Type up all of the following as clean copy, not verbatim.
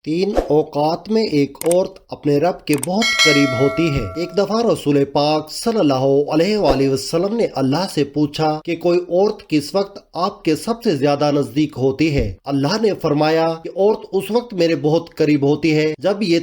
तीन औकात में एक औरत अपने रब के बहुत करीब होती है। एक दफा रसूल पाक सल्लल्लाहु अलैहि वसल्लम ने अल्लाह से पूछा कि कोई औरत किस वक्त आपके सबसे ज्यादा नजदीक होती है। अल्लाह ने फरमाया कि औरत उस वक्त मेरे बहुत करीब होती है जब ये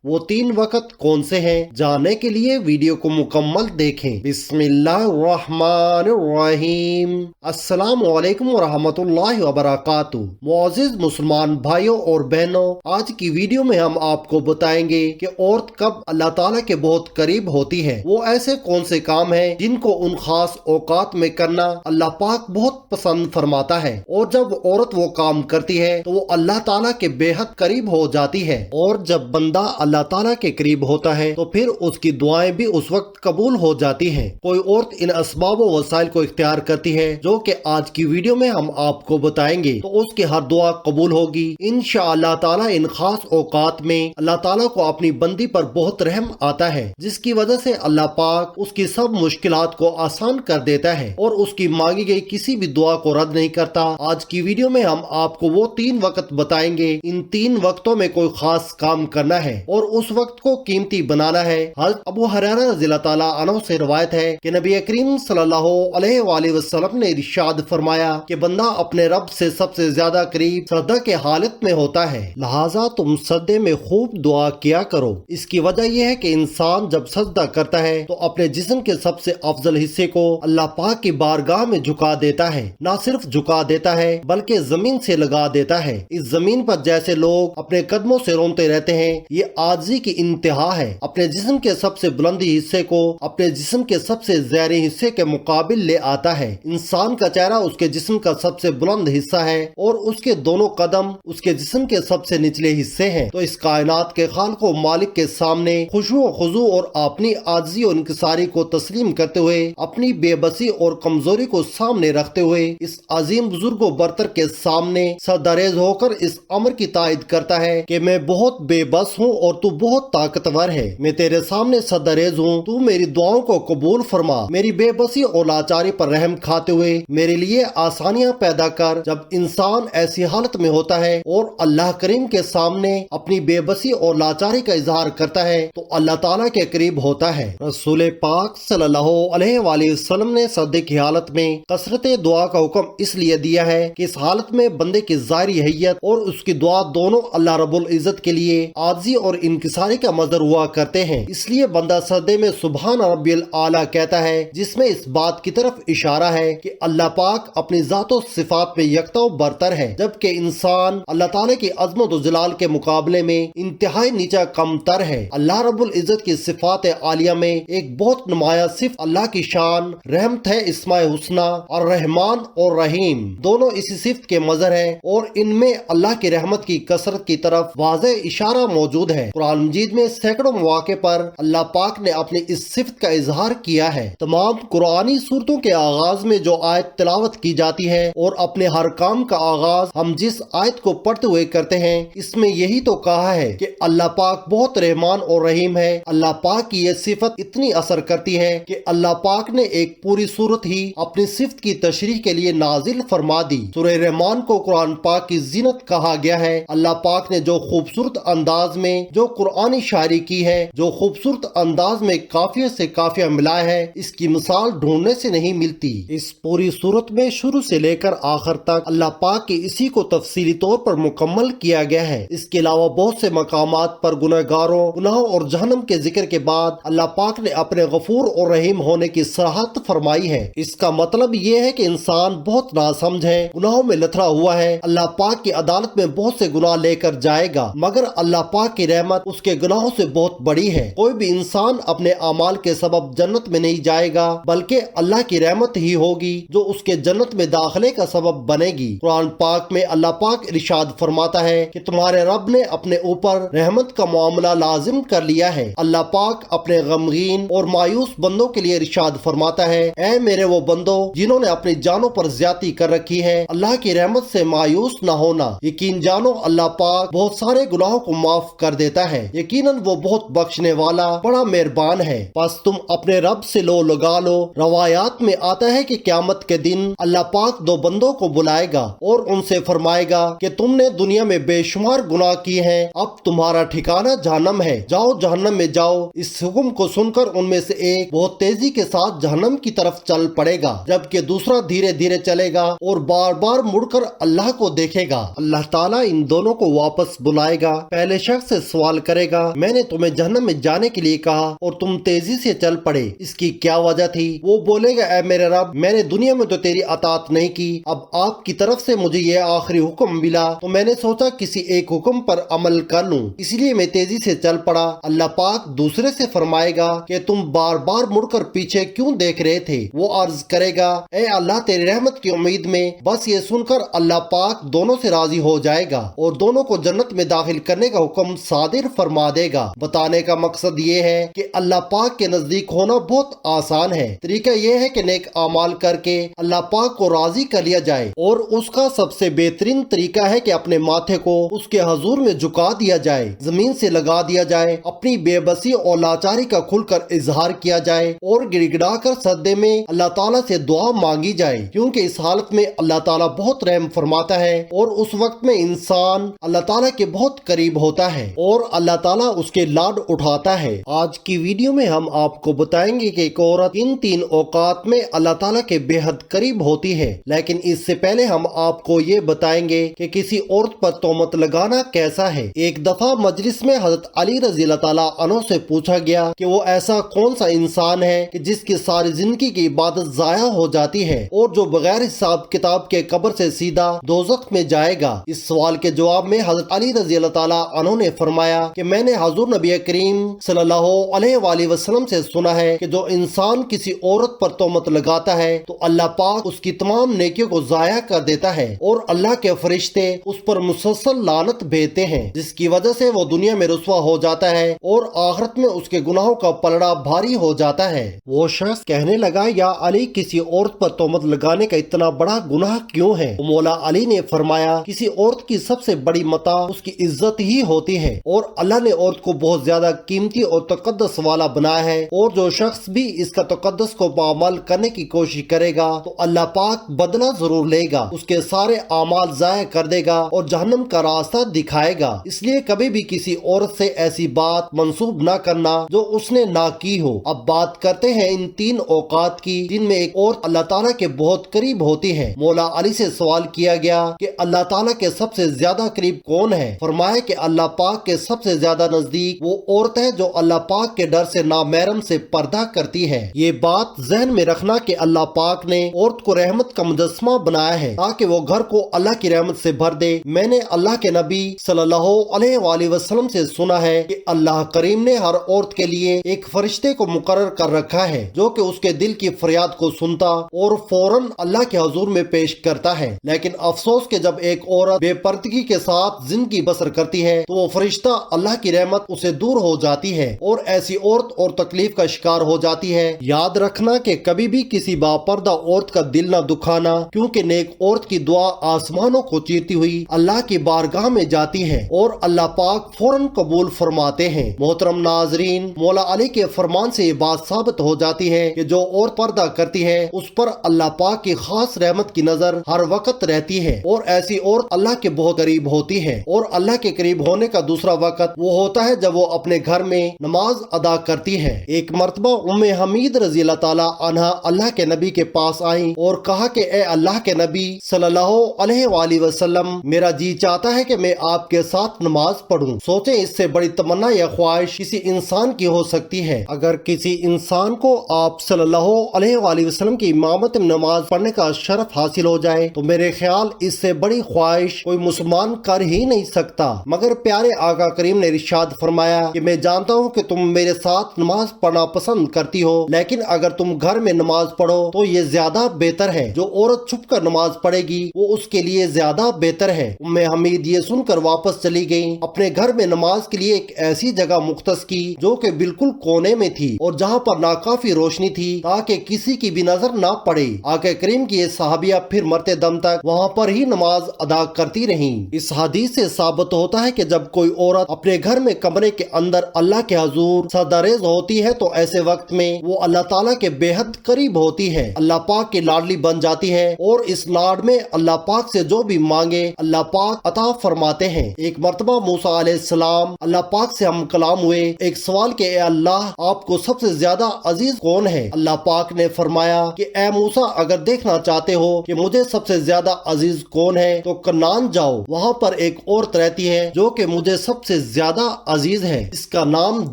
वो तीन वक्त कौन से हैं? जानने के लिए वीडियो को मुकम्मल देखें। बिस्मिल्लाहिर्रहमानिर्रहीम। अस्सलामु अलैकुम वरहमतुल्लाहि वबरकातुहू। मुअज़्ज़िज़ मुसलमान भाइयों और बहनों, आज की वीडियो में हम आपको बताएंगे कि औरत कब अल्लाह ताला के बहुत करीब होती है। वो ऐसे कौन से काम हैं जिनको उन खास औकात में करना अल्लाह पाक बहुत पसंद फरमाता है, और जब औरत वो काम करती है तो वो अल्लाह ताला के बेहद करीब हो जाती है। और जब बंदा अल्लाह ताला के करीब होता है तो फिर उसकी दुआएं भी उस वक्त कबूल हो जाती हैं। कोई औरत इन असबाब व वसाइल को इख्तियार करती है जो कि आज की वीडियो में हम आपको बताएंगे, तो उसकी हर दुआ कबूल होगी इंशाअल्लाह ताला। इन खास औकात में अल्लाह ताला को अपनी बंदी पर बहुत रहम आता है, जिसकी वजह से अल्लाह पाक उसकी सब मुश्किलात को आसान कर देता है और उसकी मांगी गई किसी भी दुआ को रद्द नहीं करता। आज की वीडियो में हम आपको वो तीन वक्त बताएंगे। इन तीन वक्तों में कोई खास काम करना है और उस वक्त को कीमती बनाना है। हज़रत अबू हुरैरा रज़ियल्लाहु ताला अन्हु से रवायत है कि नबी करीम सल्लल्लाहु अलैहि वसल्लम ने इरशाद फरमाया कि बंदा अपने रब से सबसे ज्यादा करीब सजदा के हालत में होता है, लिहाजा तुम सजदे में खूब दुआ किया करो। इसकी वजह यह है कि इंसान जब सजदा करता है तो अपने जिस्म के सबसे अफजल हिस्से को अल्लाह पाक की बारगाह में झुका देता है। न सिर्फ झुका देता है बल्कि जमीन से लगा देता है। इस जमीन पर जैसे लोग अपने कदमों से रोते रहते हैं, ये आजिज़ी की इंतहा है। अपने जिस्म के सबसे बुलंदी हिस्से को अपने जिस्म के सबसे ज़ैरी हिस्से के मुकाबिल ले आता है। इंसान का चेहरा उसके जिस्म का सबसे बुलंद हिस्सा है और उसके दोनों कदम उसके जिस्म के सबसे निचले हिस्से हैं। तो इस कायनात के खालिक व मालिक के सामने खुशू व खुजू और अपनी आजिज़ी और इंकिसारी को तस्लीम करते हुए, अपनी बेबसी और कमजोरी को सामने रखते हुए, इस अजीम बुजुर्ग व बरतर के सामने सदरेज होकर इस अमर की तायद करता है कि मैं बहुत बेबस हूँ और तू बहुत ताकतवर है। मैं तेरे सामने सदरेज हूँ, तू मेरी दुआओं को कबूल फरमा। मेरी बेबसी और लाचारी पर रहम खाते हुए मेरे लिए आसानियाँ पैदा कर। जब इंसान ऐसी हालत में होता है और अल्लाह करीम के सामने अपनी बेबसी और लाचारी का इजहार करता है तो अल्लाह ताला के करीब होता है। रसूल पाक सल्लल्लाहु अलैहि वसल्लम ने सजदे की हालत में कसरत दुआ का हुक्म इसलिए दिया है कि इस हालत में बंदे की ज़ाहिरी हैयत और उसकी दुआ दोनों अल्लाह रब्बुल इज्जत के लिए आजी और इंकिसारी का मजदर हुआ करते हैं। इसलिए बंदा सजदे में सुबहान रब्बिल आला कहता है, जिसमें इस बात की तरफ इशारा है कि अल्लाह पाक अपनी जात और सिफात में यकता व बरतर है, जबकि इंसान अल्लाह ताला की अजमत और जलाल के मुकाबले में इंतहाई नीचा कमतर है। अल्लाह रब्बुल इज्जत की सिफात आलिया में एक बहुत नुमाया सिर्फ अल्लाह की शान रहमत है। इस्माए हुस्ना और रहमान और रहीम दोनों इसी सिफ्त के मजर है और इनमें अल्लाह की रहमत की कसरत की तरफ वाज़े इशारा मौजूद है। कुरान मजीद में सैकड़ों मौके पर अल्लाह पाक ने अपनी इस सिफ्त का इजहार किया है। तमाम कुरानी सूरतों के आगाज में जो आयत तिलावत की जाती है और अपने हर काम का आगाज हम जिस आयत को पढ़ते हुए करते हैं, इसमें यही तो कहा है कि अल्लाह पाक बहुत रहमान और रहीम है। अल्लाह पाक की यह सिफत इतनी असर करती है कि अल्लाह पाक ने एक पूरी सूरत ही अपनी सिफत की तशरीह के लिए नाजिल फरमा दी। सूरह रहमान को कुरान पाक की जीनत कहा गया है। अल्लाह पाक ने जो खूबसूरत अंदाज में जो कुरानी शायरी की है, जो खूबसूरत अंदाज में काफिया से काफिया मिलाया है, इसकी मिसाल ढूंढने से नहीं मिलती। इस पूरी सूरत में शुरू से लेकर आखिर तक अल्लाह पाक की इसी को तफसीली तौर पर मुकम्मल किया गया है। इसके अलावा बहुत से मकामात पर गुनहगारों, गुनाहों और जहन्नम के जिक्र के बाद अल्लाह पाक ने अपने गफूर और रहीम होने की सराहत फरमाई है। इसका मतलब ये है कि इंसान बहुत नासमझ है, गुनाहों में लथड़ा हुआ है। अल्लाह पाक की अदालत में बहुत से गुनाह लेकर जाएगा, मगर अल्लाह पाक की रहमत उसके गुनाहों से बहुत बड़ी है। कोई भी इंसान अपने अमाल के सबब जन्नत में नहीं जाएगा, बल्कि अल्लाह की रहमत ही होगी जो उसके जन्नत में दाखिले का सबब बनेगी। कुरान पाक में अल्लाह पाक इरशाद फरमाता है कि तुम्हारे रब ने अपने ऊपर रहमत का मामला लाजिम कर लिया है। अल्लाह पाक अपने गमगीन और मायूस बंदों के लिए इरशाद फरमाता है, ऐ मेरे वो बंदो जिन्होंने अपनी जानों पर ज्यादती कर रखी है, अल्लाह की रहमत से मायूस न होना। यकीन जानो अल्लाह पाक बहुत सारे गुनाहों को माफ कर देता है। यकीनन वो बहुत बख्शने वाला बड़ा मेहरबान है। बस तुम अपने रब से लो लगा लो। रवायात में आता है कि क़यामत के दिन अल्लाह पाक दो बंदों को बुलाएगा और उनसे फरमाएगा कि तुमने दुनिया में बेशुमार गुनाह किए हैं, अब तुम्हारा ठिकाना जहन्नम है, जाओ जहन्नम में जाओ। इस हुक्म को सुनकर उनमें से एक बहुत तेजी के साथ जहन्नम की तरफ चल पड़ेगा, जबकि दूसरा धीरे धीरे चलेगा और बार बार मुड़कर अल्लाह को देखेगा। अल्लाह ताला इन दोनों को वापस बुलाएगा। पहले शख्स से सवाल करेगा, मैंने तुम्हें जहन्नम में जाने के लिए कहा और तुम तेजी से चल पड़े, इसकी क्या वजह थी? वो बोलेगा, ऐ मेरे रब, मैंने दुनिया में तो तेरी अतात नहीं की, अब आपकी तरफ से मुझे ये आखिरी हुक्म मिला तो मैंने सोचा किसी एक हुक्म पर अमल कर लूं, इसलिए मैं तेजी से चल पड़ा। अल्लाह पाक दूसरे से फरमाएगा कि तुम बार बार मुड़कर पीछे क्यों देख रहे थे? वो अर्ज करेगा, ए अल्लाह, तेरी रहमत की उम्मीद में। बस ये सुनकर अल्लाह पाक दोनों से राजी हो जाएगा और दोनों को जन्नत में दाखिल करने का हुक्म सादिर फरमा देगा। बताने का मकसद ये है कि अल्लाह पाक के नजदीक होना बहुत आसान है। तरीका ये है कि नेक अमाल करके अल्लाह पाक को राजी कर लिया जाए और उसका सबसे बेहतरीन तरीका है कि अपने माथे को उसके हजूर में झुका दिया जाए, जमीन से लगा दिया जाए, अपनी बेबसी और लाचारी का खुलकर इजहार किया जाए और गिड़गिड़ा कर सजदे में अल्लाह ताला से दुआ मांगी जाए, क्योंकि इस हालत में अल्लाह ताला बहुत रहम फरमाता है और उस वक्त में इंसान अल्लाह ताला के बहुत करीब होता है और अल्लाह ताला उसके लाड उठाता है। आज की वीडियो में हम आपको बताएंगे कि एक औरत इन 3 औकात में अल्लाह ताला के बेहद करीब होती है, लेकिन इससे पहले हम आपको ये बताएंगे कि किसी औरत पर तोहमत लगाना कैसा है। एक दफा मजलिस में हजरत अली रज़ी अल्लाह ताला अन्हु से पूछा गया कि वो ऐसा कौन सा इंसान है कि जिसकी सारी जिंदगी की इबादत जाया हो जाती है और जो बगैर हिसाब किताब के कब्र से सीधा दोज़ख में जाएगा। इस सवाल के जवाब में हजरत अली रज़ी अल्लाह ताला अन्हु ने फरमाया कि मैंने हुज़ूर नबी करीम सल्लल्लाहु अलैहि वसल्लम से सुना है कि जो इंसान किसी औरत पर तोहमत लगाता है तो अल्लाह पाक उसकी तमाम नेकियों को जाया कर देता है और अल्लाह के फरिश्ते उस पर मुसलसल लानत भेजते हैं, जिसकी वजह से वो दुनिया में रुस्वा हो जाता है और आखिरत में उसके गुनाहों का पलड़ा भारी हो जाता है। वो शख्स कहने लगा, या अली, किसी औरत पर तोहमत लगाने का इतना बड़ा गुनाह क्यों है? मौला अली ने फरमाया, किसी औरत की सबसे बड़ी मता उसकी इज्जत ही होती है और अल्लाह ने औरत को बहुत ज्यादा कीमती और तकद्दस वाला बनाया है और जो शख्स भी इसका तकद्दस को पामाल करने की कोशिश करेगा तो अल्लाह पाक बदला जरूर लेगा, उसके सारे आमाल जाया कर देगा और जहन्नम का रास्ता दिखाएगा। इसलिए कभी भी किसी औरत से ऐसी बात मंसूब न करना जो उसने ना की हो। अब बात करते हैं इन 3 औकात की जिनमें एक औरत अल्लाह ताला के बहुत करीब होती है। मौला अली से सवाल किया गया कि अल्लाह ताला के सबसे ज्यादा करीब कौन है? फरमाया कि अल्लाह पाक के सबसे ज्यादा नजदीक वो औरत है जो अल्लाह पाक के डर से नामहरम से पर्दा करती है। ये बात जहन में रखना कि अल्लाह पाक ने औरत को रहमत का मुजस्समा बनाया है ताकि वो घर को अल्लाह की रहमत से भर दे। मैंने अल्लाह के नबी सल्लल्लाहु अलैहि वसल्लम से सुना है कि अल्लाह करीम ने हर औरत के लिए एक फरिश्ते को मुकर्रर कर रखा है जो कि उसके दिल की फरियाद को सुनता और फौरन अल्लाह के हुजूर में पेश करता है। लेकिन अफसोस कि जब एक औरत बेपर्दगी के साथ जिंदगी बसर करती है तो वो फरिश्ता अल्लाह की रहमत उसे दूर हो जाती है और ऐसी औरत और तकलीफ का शिकार हो जाती है। याद रखना कि कभी भी किसी बापर्दा औरत का दिल न दुखाना, क्योंकि नेक औरत की दुआ आसमानों को चीरती हुई अल्लाह की बारगाह में जाती है और अल्लाह पाक फौरन कबूल फरमाते हैं। मोहतरम नाजरीन, मौला अली के फरमान से ये बात साबित हो जाती है कि जो औरत पर्दा करती है उस पर अल्लाह पाक की खास रहमत की नजर हर वक्त रहती है और ऐसी औरत अल्लाह के बहुत करीब होती है। और अल्लाह के करीब होने का दूसरा वक्त वो होता है जब वो अपने घर में नमाज अदा करती है। एक मर्तबा उम्मे हमीद रज़ी अल्लाह ताला अन्हा अल्लाह के नबी के पास आई और कहा कि ए अल्लाह के नबी सल्लल्लाहु अलैहि वसल्लम, मेरा जी चाहता है कि मैं आपके साथ नमाज पढ़ूं। सोचें, इससे बड़ी तमन्ना या ख्वाहिश किसी इंसान की हो सकती है। अगर किसी इंसान को आप सल्लल्लाहु अलैहि वसल्लम की इमामत में नमाज पढ़ने का शरफ हासिल हो जाए तो मेरे ख्याल इससे बड़ी ख्वाहिश कोई मुसलमान कर ही नहीं सकता। मगर प्यारे आका करीम ने इरशाद फरमाया कि मैं जानता हूँ कि तुम मेरे साथ नमाज पढ़ना पसंद करती हो, लेकिन अगर तुम घर में नमाज पढ़ो तो ये ज्यादा बेहतर है। जो औरत छुप कर नमाज पढ़ेगी वो उसके लिए ज्यादा बेहतर है। उम्मे हमीद ये सुनकर वापस चली गयी। अपने घर में नमाज के लिए एक ऐसी जगह मुख्तस की जो कि बिल्कुल कोने में थी और जहाँ पर नाकाफी रोशनी थी ताकि किसी की भी नजर ना पड़े। आका करीम की ये सहाबिया फिर मरते दम तक वहाँ पर ही नमाज अदा करती रही। इस हदीस से साबित होता है कि जब कोई औरत अपने घर में कमरे के अंदर अल्लाह के हुजूर सदारेज होती है तो ऐसे वक्त में वो अल्लाह ताला के बेहद करीब होती है, अल्लाह पाक की लाडली बन जाती है और इस लाड में अल्लाह पाक से जो भी मांगे अल्लाह पाक अता फरमाते हैं, एक मर्तबा मूसा अलैहिस्सलाम अल्लाह पाक से हम कलाम हुए। एक सवाल के ए अल्लाह, आपको सबसे ज्यादा अजीज कौन है? अल्लाह पाक ने फरमाया कि ए मूसा, अगर देखना चाहते हो कि मुझे सबसे ज्यादा अजीज कौन है तो कनान जाओ, वहाँ पर एक औरत रहती है जो कि मुझे सबसे ज्यादा अजीज है, इसका नाम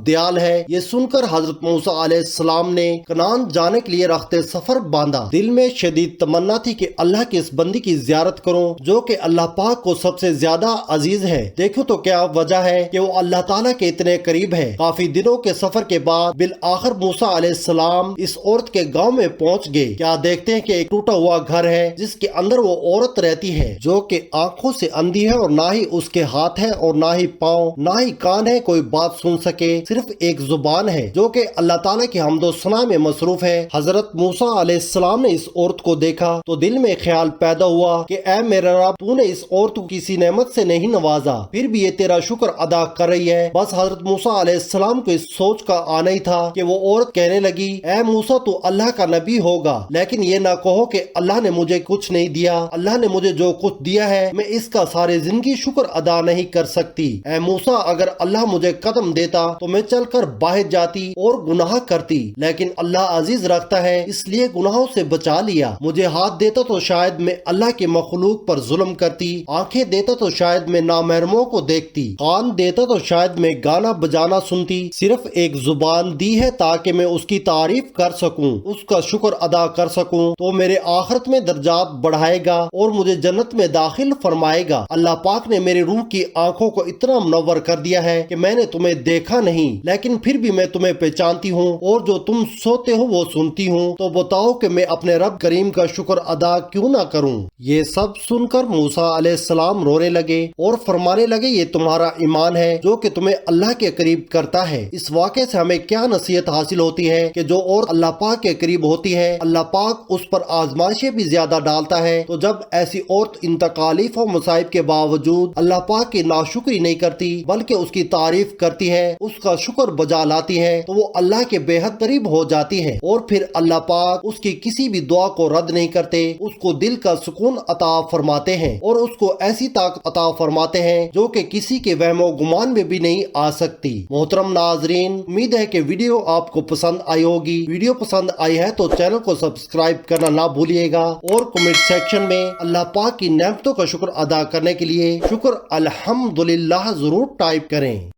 दयाल है। ये सुनकर हजरत मूसा अलैहिस्सलाम ने कनान जाने के लिए रखते सफर बांधा। दिल में शदीद तमन्ना थी कि अल्लाह की इस बंदी की जियारत करूं जो कि अल्लाह पाक को सबसे ज्यादा अजीज है। देखो तो क्या वजह है कि वो अल्लाह ताला के इतने करीब है। काफी दिनों के सफर के बाद बिल आखिर मूसा अलैहिस्सलाम इस औरत के गांव में पहुंच गए। क्या देखते हैं कि एक टूटा हुआ घर है जिसके अंदर वो औरत रहती है जो कि आंखों से अंधी है और ना ही उसके हाथ है और ना ही पाँव, ना ही कान है कोई बात सुन सके, सिर्फ एक जुबान है जो कि अल्लाह ताला की हम्दो सना में मसरूफ है। हजरत मूसा अलैहिस्सलाम ने इस औरत को देखा तो दिल में ख्याल पैदा हुआ कि ऐ मेरा रब, तूने इस औरत को किसी नेमत से नहीं नवाजा, फिर भी ये तेरा शुक्र अदा कर रही है। बस हजरत मूसा अलैहिस्सलाम को इस सोच का आना ही था कि वो औरत कहने लगी, ऐ मूसा, तू अल्लाह का नबी होगा, लेकिन ये ना कहो कि अल्लाह ने मुझे कुछ नहीं दिया। अल्लाह ने मुझे जो कुछ दिया है मैं इसका सारी जिंदगी शुक्र अदा नहीं कर सकती। ऐ मूसा, अगर अल्लाह मुझे कदम देता तो मैं चलकर बाहर जाती और गुनाह करती, लेकिन अल्लाह अजीज रखता है इसलिए गुनाहों से बचा लिया। मुझे हाथ देता तो शायद मैं अल्लाह के मखलूक पर जुल्म करती, आंखें देता तो शायद मैं नामहरमों को देखती, कान देता तो शायद मैं गाना बजाना सुनती। सिर्फ एक जुबान दी है ताकि मैं उसकी तारीफ कर सकूं, उसका शुक्र अदा कर सकूं, तो मेरे आखिरत में दर्जात बढ़ाएगा और मुझे जन्नत में दाखिल फरमाएगा। अल्लाह पाक ने मेरी रूह की आंखों को इतना मुनव्वर कर दिया है कि मैंने तुम्हें देखा नहीं, लेकिन फिर भी मैं तुम्हें पहचानती हूँ और जो तुम सोते हो वो सुनती हूँ। तो बताओ कि मैं अपने रब करीम का शुक्र अदा क्यों ना करूँ? ये सब सुनकर मूसा अलैहिस्सलाम रोने लगे और फरमाने लगे, ये तुम्हारा ईमान है जो कि तुम्हें अल्लाह के करीब करता है। इस वाक़े से हमें क्या नसीहत हासिल होती है कि जो और अल्लाह पाक के करीब होती है, अल्लाह पाक उस पर आजमाइशें भी ज्यादा डालता है। तो जब ऐसी औरत इन तकालीफ और मुसाइब के बावजूद अल्लाह पाक की नाशुक्री नहीं करती बल्कि उसकी तारीफ करती है, उसका शुक्र बजा लाती है, तो वो अल्लाह के बेहद करीब हो जाती है और फिर अल्लाह पाक उसकी किसी भी दुआ को रद्द नहीं करते, उसको दिल का सुकून अता फरमाते हैं और उसको ऐसी ताकत अता फरमाते हैं जो कि किसी के वहमो गुमान में भी नहीं आ सकती। मोहतरम नाजरीन, उम्मीद है कि वीडियो आपको पसंद आई होगी। वीडियो पसंद आई है तो चैनल को सब्सक्राइब करना ना भूलिएगा और कमेंट सेक्शन में अल्लाह पाक की नेमतों का शुक्र अदा करने के लिए शुक्र अल्हम्दुलिल्लाह जरूर टाइप करें।